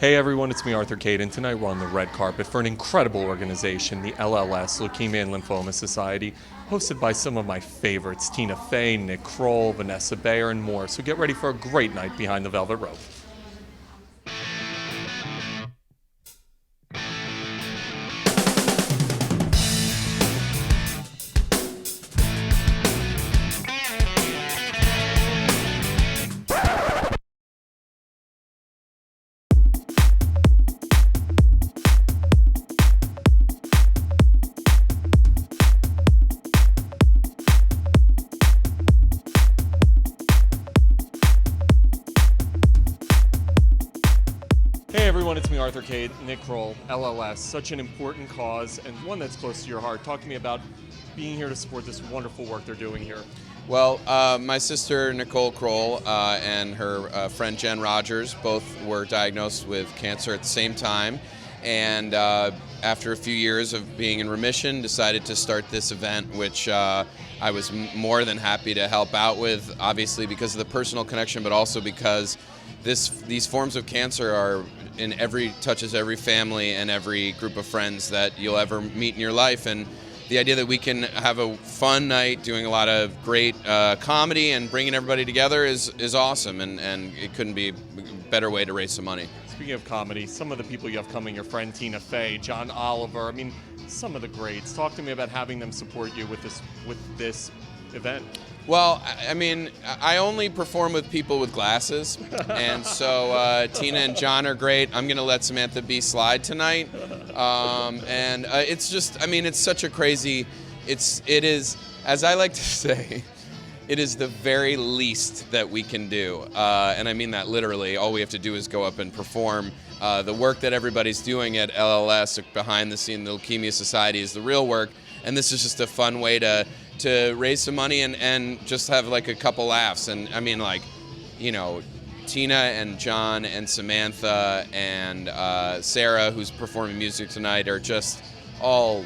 Hey everyone, it's me, Arthur Kade, and tonight we're on the red carpet for an incredible organization, the LLS Leukemia Lymphoma Society, hosted by some of my favorites, Tina Fey, Kroll, Vanessa Bayer, and more. So get ready for a great night behind the velvet rope. Hey everyone, it's me, Arthur Kade, Kroll, LLS. Such an important cause and one that's close to your heart. Talk to me about being here to support this wonderful work they're doing here. Well, my sister Nicole Kroll and her friend Jen Rogers both were diagnosed with cancer at the same time, and after a few years of being in remission, decided to start this event, which I was more than happy to help out with, obviously because of the personal connection, but also because these forms of cancer are touches every family and every group of friends that you'll ever meet in your life, and the idea that we can have a fun night doing a lot of great comedy and bringing everybody together is awesome, and it couldn't be a better way to raise some money. Speaking of comedy, some of the people you have coming, your friend Tina Fey, John Oliver, some of the greats. Talk to me about having them support you with this event. Well, I only perform with people with glasses, and so Tina and John are great. I'm going to let Samantha B slide tonight, and it's just, it's such a crazy, it is, as I like to say, it is the very least that we can do, and I mean that literally. All we have to do is go up and perform. The work that everybody's doing at LLS, behind the scene, the Leukemia Society, is the real work, and this is just a fun way to raise some money and just have like a couple laughs. And Tina and John and Samantha and Sarah, who's performing music tonight, are just all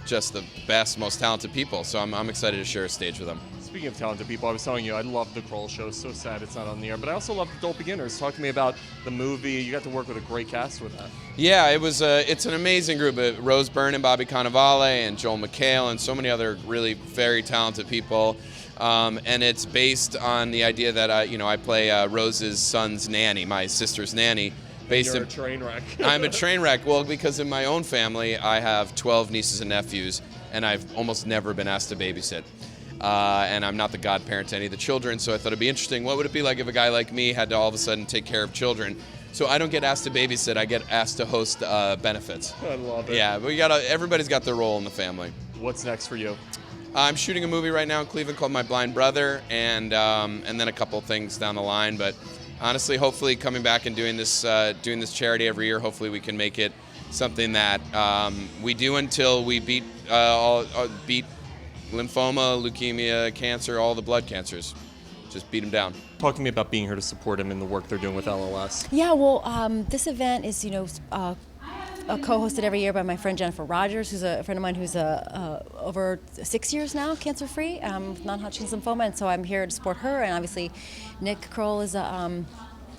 just the best, most talented people. So I'm excited to share a stage with them. Speaking of talented people, I was telling you, I love the Kroll show. So sad it's not on the air, but I also love Adult Beginners. Talk to me about the movie. You got to work with a great cast with that. Yeah, it's an amazing group. Rose Byrne and Bobby Cannavale and Joel McHale and so many other really very talented people. And it's based on the idea that I play Rose's son's nanny, my sister's nanny. You're a train wreck. I'm a train wreck. Well, because in my own family, I have 12 nieces and nephews, and I've almost never been asked to babysit. And I'm not the godparent to any of the children, so I thought it'd be interesting. What would it be like if a guy like me had to all of a sudden take care of children? So I don't get asked to babysit, I get asked to host benefits. I love it. Yeah, but everybody's got their role in the family. What's next for you? I'm shooting a movie right now in Cleveland called My Blind Brother, and then a couple things down the line. But honestly, hopefully coming back and doing this charity every year, hopefully we can make it something that we do until we beat lymphoma, leukemia, cancer, all the blood cancers. Just beat them down. Talk to me about being here to support them in the work they're doing with LLS. Yeah, well, this event is, co-hosted every year by my friend Jennifer Rogers, who's a friend of mine who's over 6 years now cancer-free, with non-Hodgkin's lymphoma, and so I'm here to support her. And obviously, Nick Kroll is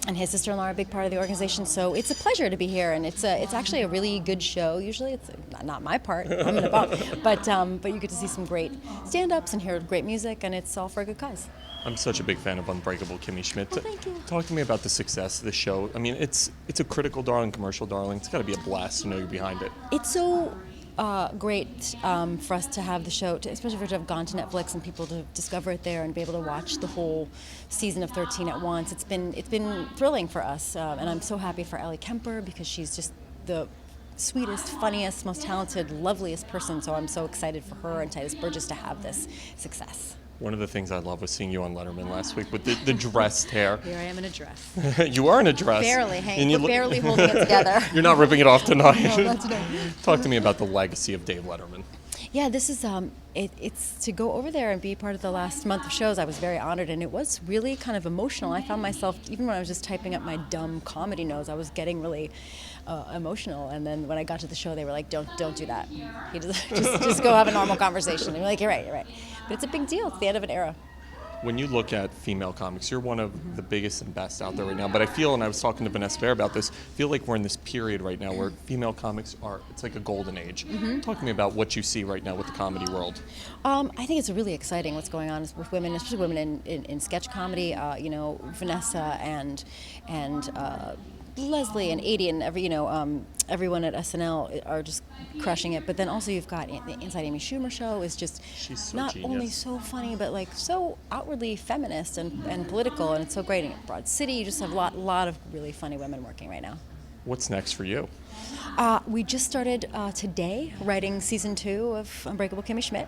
and his sister-in-law are a big part of the organization, so it's a pleasure to be here, and it's actually a really good show. Usually, it's not my part; I'm in a bump, but you get to see some great stand-ups and hear great music, and it's all for a good cause. I'm such a big fan of Unbreakable Kimmy Schmidt. Well, thank you. Talk to me about the success of the show. It's a critical darling, commercial darling. It's got to be a blast to know you're behind it. It's so great for us to have the show, especially for it to have gone to Netflix and people to discover it there and be able to watch the whole season of 13 at once. It's been thrilling for us, and I'm so happy for Ellie Kemper because she's just the sweetest, funniest, most talented, loveliest person. So I'm so excited for her and Titus Burgess to have this success. One of the things I love was seeing you on Letterman last week with the dressed hair. Here I am in a dress. You are in a dress. Barely, we're barely holding it together. You're not ripping it off tonight. No, not today. Talk to me about the legacy of Dave Letterman. Yeah, this is it's to go over there and be part of the last month of shows. I was very honored, and it was really kind of emotional. I found myself, even when I was just typing up my dumb comedy notes, I was getting really emotional. And then when I got to the show, they were like, "Don't do that. Just go have a normal conversation." And you're like, "You're right." But it's a big deal. It's the end of an era. When you look at female comics, you're one of the biggest and best out there right now. But I feel, and I was talking to Vanessa Bayer about this, I feel like we're in this period right now where female comics it's like a golden age. Talk to me about what you see right now with the comedy world. I think it's really exciting what's going on with women, especially women in sketch comedy. Vanessa and Leslie and Adie and everyone at SNL are just crushing it. But then also you've got the Inside Amy Schumer show is just She's so not genius. only so funny, but like so outwardly feminist and political, and it's so great. And in Broad City, you just have a lot of really funny women working right now. What's next for you? We just started today writing season 2 of Unbreakable Kimmy Schmidt.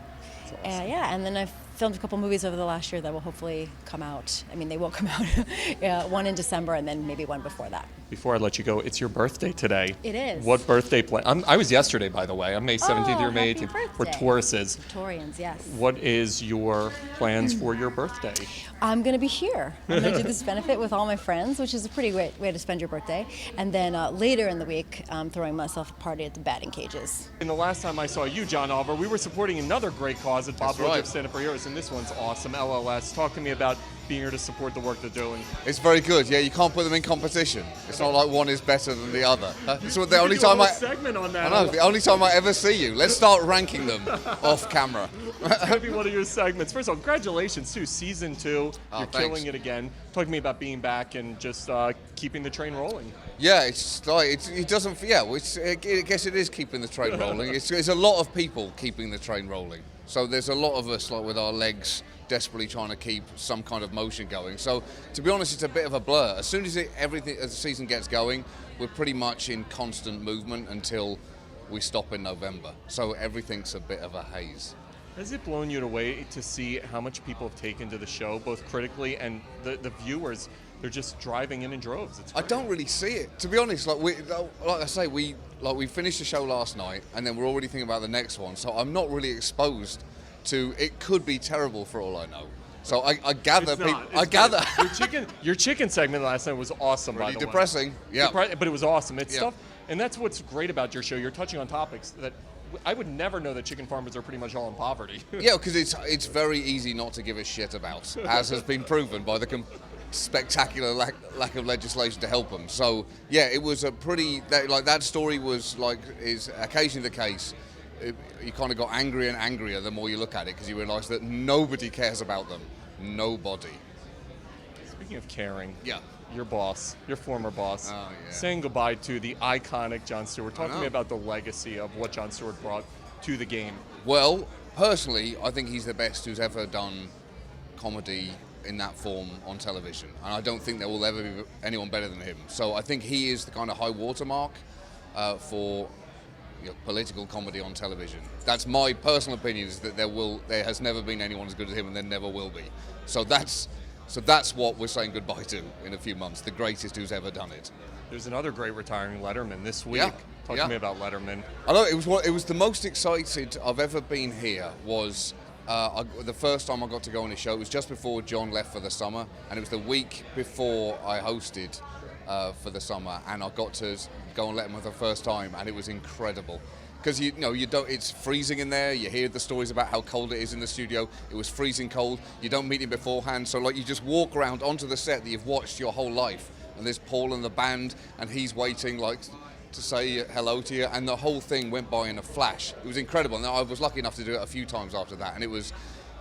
Awesome. And then I've filmed a couple movies over the last year that will hopefully come out. I mean, they will come out. One in December and then maybe one before that. Before I let you go, it's your birthday today. It is. What birthday plan? I was yesterday, by the way. I'm May 17th. You're May happy 18th. We're birthday. Tauruses. Taurians, yes. What is your plans for your birthday? I'm going to be here. I'm going to do this benefit with all my friends, which is a pretty great way to spend your birthday. And then later in the week, I'm throwing myself a party at the batting cages. And the last time I saw you, John Oliver, we were supporting another great cause at Bob That's right. Woodruff Stand Up for Heroes, and this one's awesome, LLS. Talk to me about being here to support the work they're doing. It's very good. Yeah, you can't put them in competition. It's not like one is better than the other. It's the We only could do a time whole I segment on that. know, the only time I ever see you. Let's start ranking them off camera. It's going to be one of your segments. First of all, congratulations, too. Season 2, you're thanks. killing it again. Talk to me about being back and just keeping the train rolling. Yeah, it's like it doesn't. Yeah, I guess it is keeping the train rolling. It's a lot of people keeping the train rolling. So there's a lot of us like with our legs desperately trying to keep some kind of motion going. So to be honest, it's a bit of a blur. As soon as as the season gets going, we're pretty much in constant movement until we stop in November. So everything's a bit of a haze. Has it blown you away to see how much people have taken to the show, both critically and the viewers? They're just driving in droves. It's I don't really see it, to be honest. Like I say, we finished the show last night, and then we're already thinking about the next one. So I'm not really exposed to. It could be terrible for all I know. So I gather It's people. not. I It's gather. good. Your chicken segment last night was awesome. Really by the depressing. way. Yeah. But it was awesome. It's Yeah. stuff, and that's what's great about your show. You're touching on topics that I would never know that chicken farmers are pretty much all in poverty. Yeah, because it's very easy not to give a shit about, as has been proven by the spectacular lack of legislation to help them. So yeah, it was a pretty that story was is occasionally the case. You kind of got angrier and angrier the more you look at it, because you realise that nobody cares about them. Nobody. Speaking of caring, Yeah. your boss, your former boss, Oh, yeah. saying goodbye to the iconic Jon Stewart. Talk to know. me about the legacy of what Jon Stewart brought to the game. Well, personally, I think he's the best who's ever done comedy in that form on television, and I don't think there will ever be anyone better than him. So I think he is the kind of high watermark for political comedy on television. That's my personal opinion, is that there has never been anyone as good as him, and there never will be. So that's what we're saying goodbye to in a few months. The greatest who's ever done it. There's another great retiring Letterman this week. Yeah, Talk yeah. to me about Letterman. I know it was the most excited I've ever been here. Was the first time I got to go on his show. It was just before John left for the summer, and it was the week before I hosted for the summer, and I got to go and let him for the first time, and it was incredible. Because you don't. It's freezing in there. You hear the stories about how cold it is in the studio. It was freezing cold. You don't meet him beforehand, so you just walk around onto the set that you've watched your whole life, and there's Paul and the band, and he's waiting to say hello to you, and the whole thing went by in a flash. It was incredible. Now, I was lucky enough to do it a few times after that, and it was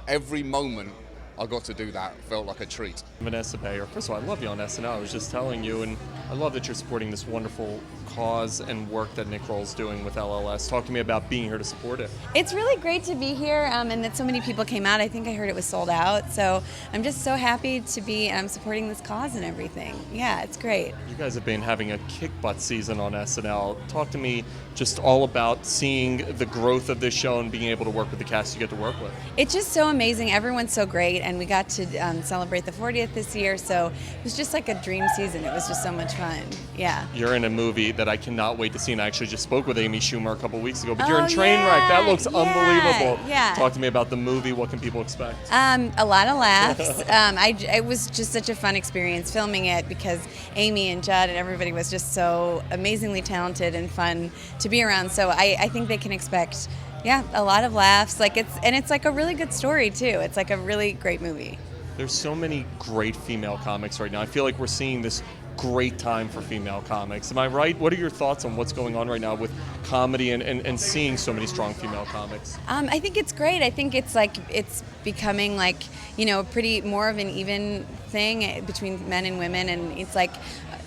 every moment I got to do that felt like a treat. Vanessa Bayer, first of all, I love you on SNL. I was just telling you, and I love that you're supporting this wonderful cause and work that Nick Kroll's doing with LLS. Talk to me about being here to support it. It's really great to be here, and that so many people came out. I think I heard it was sold out, so I'm just so happy to be supporting this cause and everything. Yeah, it's great. You guys have been having a kick butt season on SNL. Talk to me just all about seeing the growth of this show and being able to work with the cast you get to work with. It's just so amazing. Everyone's so great, and we got to celebrate the 40th this year, so it was just like a dream season. It was just so much fun. Yeah. You're in a movie that I cannot wait to see, and I actually just spoke with Amy Schumer a couple weeks ago, but you're Oh, in Trainwreck. That looks yeah, unbelievable. yeah. Talk to me about the movie. What can people expect? A lot of laughs. It was just such a fun experience filming it, because Amy and Judd and everybody was just so amazingly talented and fun to be around. So I think they can expect, a lot of laughs. It's like a really good story too. It's like a really great movie. There's so many great female comics right now. I feel like we're seeing this great time for female comics. Am I right? What are your thoughts on what's going on right now with comedy and seeing so many strong female comics? I think it's great. I think it's like it's becoming like, you know, pretty more of an even thing between men and women, and it's like,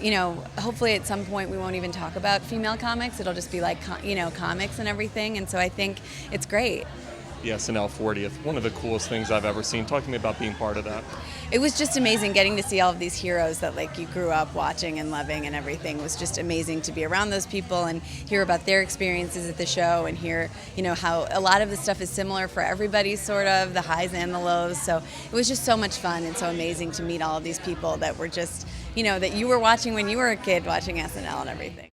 you know, hopefully at some point we won't even talk about female comics. It'll just be like, you know, comics and everything, and so I think it's great. The SNL 40th, one of the coolest things I've ever seen. Talk to me about being part of that. It was just amazing getting to see all of these heroes that like you grew up watching and loving and everything. It was just amazing to be around those people and hear about their experiences at the show and hear, you know, how a lot of the stuff is similar for everybody, sort of, the highs and the lows. So it was just so much fun and so amazing to meet all of these people that were just, you know, that you were watching when you were a kid watching SNL and everything.